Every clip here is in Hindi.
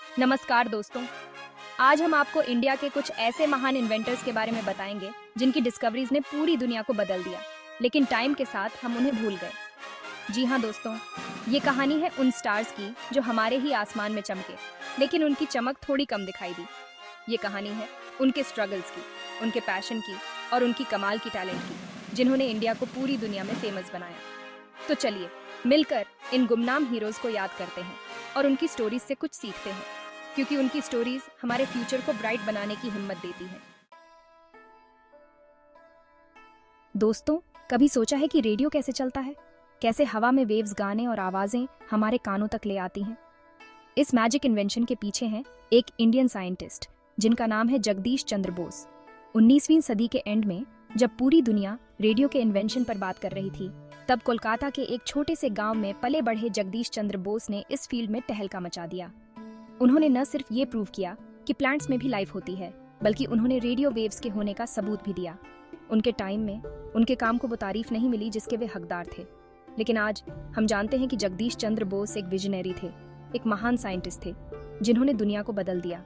नमस्कार दोस्तों। आज हम आपको इंडिया के कुछ ऐसे महान इन्वेंटर्स के बारे में बताएंगे जिनकी डिस्कवरीज ने पूरी दुनिया को बदल दिया, लेकिन टाइम के साथ हम उन्हें भूल गए। जी हाँ दोस्तों, ये कहानी है उन स्टार्स की जो हमारे ही आसमान में चमके, लेकिन उनकी चमक थोड़ी कम दिखाई दी। ये कहानी है उनके स्ट्रगल्स की, उनके पैशन की और उनकी कमाल की टैलेंट की, जिन्होंने इंडिया को पूरी दुनिया में फेमस बनाया। तो चलिए मिलकर इन गुमनाम हीरोज को याद करते हैं और उनकी स्टोरीज से कुछ सीखते हैं, क्योंकि उनकी स्टोरीज हमारे फ्यूचर को ब्राइट बनाने की हिम्मत देती हैं। दोस्तों, कभी सोचा है कि रेडियो कैसे चलता है? कैसे हवा में वेव्स गाने और आवाजें हमारे कानों तक ले आती हैं? इस मैजिक इन्वेंशन के पीछे हैं एक इंडियन साइंटिस्ट जिनका नाम है जगदीश चंद्र बोस। 19वीं सदी के एंड में जब पूरी दुनिया रेडियो के इन्वेंशन पर बात कर रही थी, तब कोलकाता के एक छोटे से गांव में पले बढ़े जगदीश चंद्र बोस ने इस फील्ड में तहलका मचा दिया। उन्होंने न सिर्फ ये प्रूव किया कि प्लांट्स में भी लाइफ होती है, बल्कि उन्होंने रेडियो वेव्स के होने का सबूत भी दिया। उनके टाइम में उनके काम को वो तारीफ नहीं मिली जिसके वे हकदार थे, लेकिन आज हम जानते हैं कि जगदीश चंद्र बोस एक विजनरी थे, एक महान साइंटिस्ट थे जिन्होंने दुनिया को बदल दिया।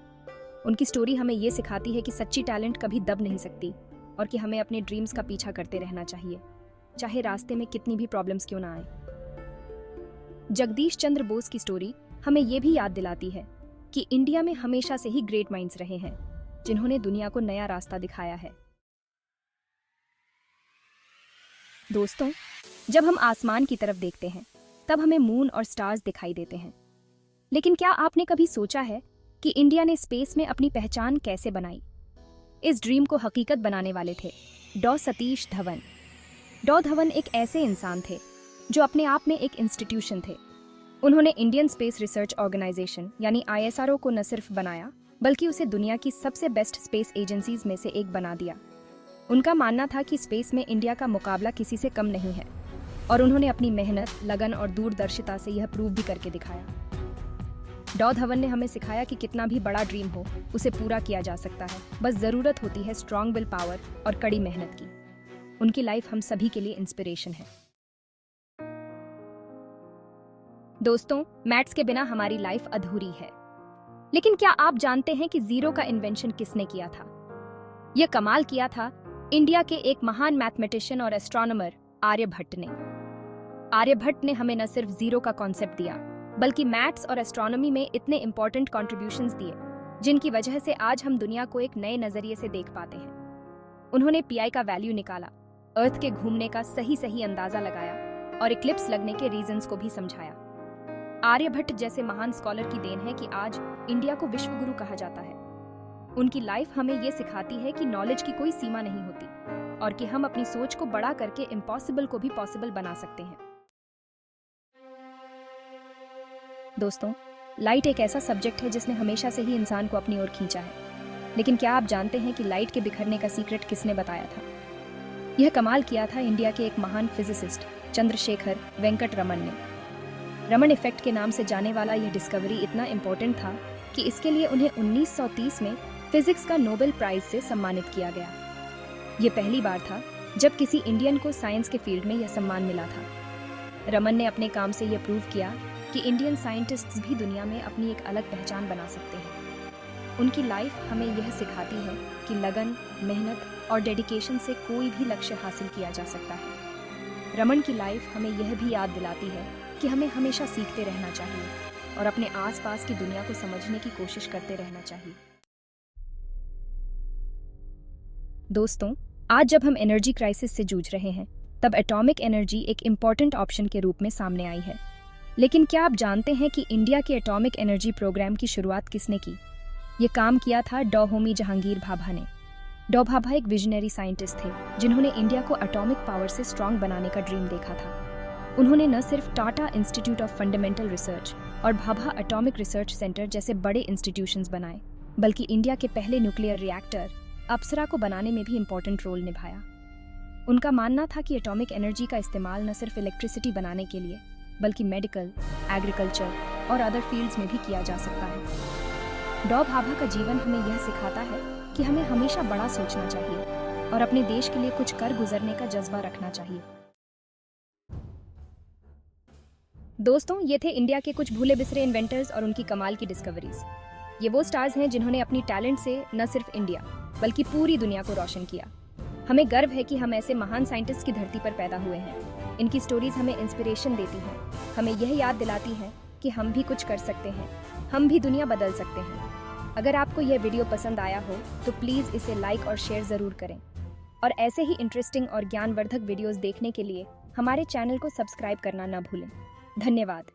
उनकी स्टोरी हमें ये सिखाती है कि सच्ची टैलेंट कभी दब नहीं सकती और कि हमें अपने ड्रीम्स का पीछा करते रहना चाहिए, चाहे रास्ते में कितनी भी प्रॉब्लम्स क्यों ना आए। जगदीश चंद्र बोस की स्टोरी हमें ये भी याद दिलाती है कि इंडिया में हमेशा से ही ग्रेट माइंड्स रहे हैं जिन्होंने दुनिया को नया रास्ता दिखाया है। दोस्तों, जब हम आसमान की तरफ देखते हैं तब हमें मून और स्टार्स दिखाई देते हैं, लेकिन क्या आपने कभी सोचा है कि इंडिया ने स्पेस में अपनी पहचान कैसे बनाई? इस ड्रीम को हकीकत बनाने वाले थे डॉ सतीश धवन। डॉ धवन एक ऐसे इंसान थे जो अपने आप में एक इंस्टीट्यूशन थे। उन्होंने इंडियन स्पेस रिसर्च ऑर्गेनाइजेशन यानी ISRO को न सिर्फ बनाया, बल्कि उसे दुनिया की सबसे बेस्ट स्पेस एजेंसीज में से एक बना दिया। उनका मानना था कि स्पेस में इंडिया का मुकाबला किसी से कम नहीं है, और उन्होंने अपनी मेहनत, लगन और दूरदर्शिता से यह प्रूव भी करके दिखाया। डॉ धवन ने हमें सिखाया कि कितना भी बड़ा ड्रीम हो, उसे पूरा किया जा सकता है, बस जरूरत होती है स्ट्रॉन्ग विल पावर और कड़ी मेहनत की। उनकी लाइफ हम सभी के लिए इंस्पिरेशन है। दोस्तों, मैथ्स के बिना हमारी लाइफ अधूरी है, लेकिन क्या आप जानते हैं कि जीरो का इन्वेंशन किसने किया था? यह कमाल किया था इंडिया के एक महान मैथमेटिशियन और एस्ट्रोनॉमर आर्यभट्ट ने। आर्यभट्ट ने हमें न सिर्फ जीरो का कॉन्सेप्ट दिया, बल्कि मैथ्स और एस्ट्रोनॉमी में इतने इंपॉर्टेंट कॉन्ट्रीब्यूशंस दिए जिनकी वजह से आज हम दुनिया को एक नए नजरिए से देख पाते हैं। उन्होंने PI का वैल्यू निकाला, अर्थ के घूमने का सही अंदाजा लगाया और इक्लिप्स लगने के रीजंस को भी समझाया। आर्यभट्ट जैसे महान स्कॉलर की देन है कि आज इंडिया को विश्वगुरु कहा जाता है। उनकी लाइफ हमें ये सिखाती है कि नॉलेज की कोई सीमा नहीं होती और कि हम अपनी सोच को बड़ा करके इम्पॉसिबल को भी पॉसिबल बना सकते हैं। दोस्तों, लाइट एक ऐसा सब्जेक्ट है जिसने हमेशा से ही इंसान को अपनी ओर खींचा है, लेकिन क्या आप जानते हैं कि लाइट के बिखरने का सीक्रेट किसने बताया था? यह कमाल किया था इंडिया के एक महान फिजिसिस्ट चंद्रशेखर वेंकट रमन ने। रमन इफेक्ट के नाम से जाने वाला यह डिस्कवरी इतना इम्पोर्टेंट था कि इसके लिए उन्हें 1930 में फिजिक्स का नोबेल प्राइज से सम्मानित किया गया। यह पहली बार था जब किसी इंडियन को साइंस के फील्ड में यह सम्मान मिला था। रमन ने अपने काम से यह प्रूव किया कि इंडियन साइंटिस्ट्स भी दुनिया में अपनी एक अलग पहचान बना सकते हैं। उनकी लाइफ हमें यह सिखाती है कि लगन, मेहनत और डेडिकेशन से कोई भी लक्ष्य हासिल किया जा सकता है। रमन की लाइफ हमें यह भी याद दिलाती है कि हमें हमेशा सीखते रहना चाहिए और अपने आसपास की दुनिया को समझने की कोशिश करते रहना चाहिए। दोस्तों, आज जब हम एनर्जी क्राइसिस से जूझ रहे हैं, तब एटॉमिक एनर्जी एक इम्पॉर्टेंट ऑप्शन के रूप में सामने आई है। लेकिन क्या आप जानते हैं कि इंडिया के एटॉमिक एनर्जी प्रोग्राम की शुरुआत किसने की? ये काम किया था डॉ होमी जहांगीर भाभा ने। डॉ भाभा एक विजनरी साइंटिस्ट थे जिन्होंने इंडिया को एटॉमिक पावर से स्ट्रॉन्ग बनाने का ड्रीम देखा था। उन्होंने न सिर्फ Tata institute of fundamental research और भाभा एटॉमिक रिसर्च सेंटर जैसे बड़े इंस्टीट्यूशंस बनाए, बल्कि इंडिया के पहले न्यूक्लियर रिएक्टर अप्सरा को बनाने में भी इम्पोर्टेंट रोल निभाया। उनका मानना था कि एटॉमिक एनर्जी का इस्तेमाल न सिर्फ इलेक्ट्रिसिटी बनाने के लिए, बल्कि मेडिकल, एग्रीकल्चर और अदर फील्ड्स में भी किया जा सकता है। डॉ भाभा का जीवन हमें यह सिखाता है कि हमें हमेशा बड़ा सोचना चाहिए और अपने देश के लिए कुछ कर गुजरने का जज्बा रखना चाहिए। दोस्तों, ये थे इंडिया के कुछ भूले बिसरे इन्वेंटर्स और उनकी कमाल की डिस्कवरीज। ये वो स्टार्स हैं जिन्होंने अपनी टैलेंट से न सिर्फ इंडिया बल्कि पूरी दुनिया को रोशन किया। हमें गर्व है कि हम ऐसे महान साइंटिस्ट की धरती पर पैदा हुए हैं। इनकी स्टोरीज हमें इंस्पिरेशन देती हैं, हमें यह याद दिलाती हैं कि हम भी कुछ कर सकते हैं, हम भी दुनिया बदल सकते हैं। अगर आपको यह वीडियो पसंद आया हो तो प्लीज़ इसे लाइक और शेयर ज़रूर करें, और ऐसे ही इंटरेस्टिंग और ज्ञानवर्धक वीडियोस देखने के लिए हमारे चैनल को सब्सक्राइब करना ना भूलें। धन्यवाद।